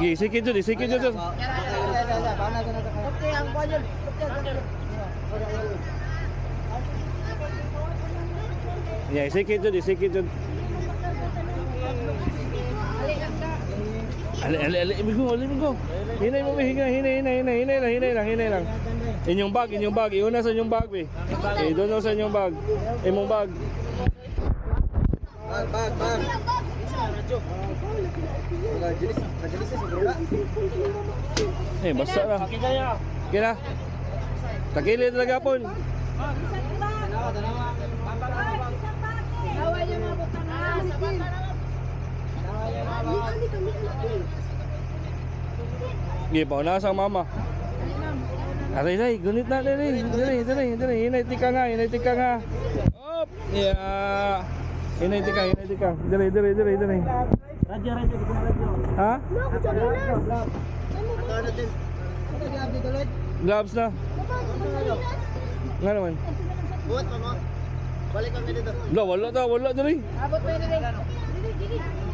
Sikit dyan, sikit dyan. Okay, ang kuha yun. Yeah, sikit dyan. Ali, imigo. Hinay mo, hinay lang. Inyong bag. Iuna sa inyong bag, be. Okay, doon sa inyong bag. Imong bag. Bag. Basta na. Kaya. Takili talaga po. Sige, pauna sa mama. Aray, gunit na, dali. Hinay tika nga. Op! Yeah. Hinay tika. Dali. Radio. Ha? Gloves na. Nga naman. Buhat pa mo. Balik kami dito. Wala dali. Abot pa yun.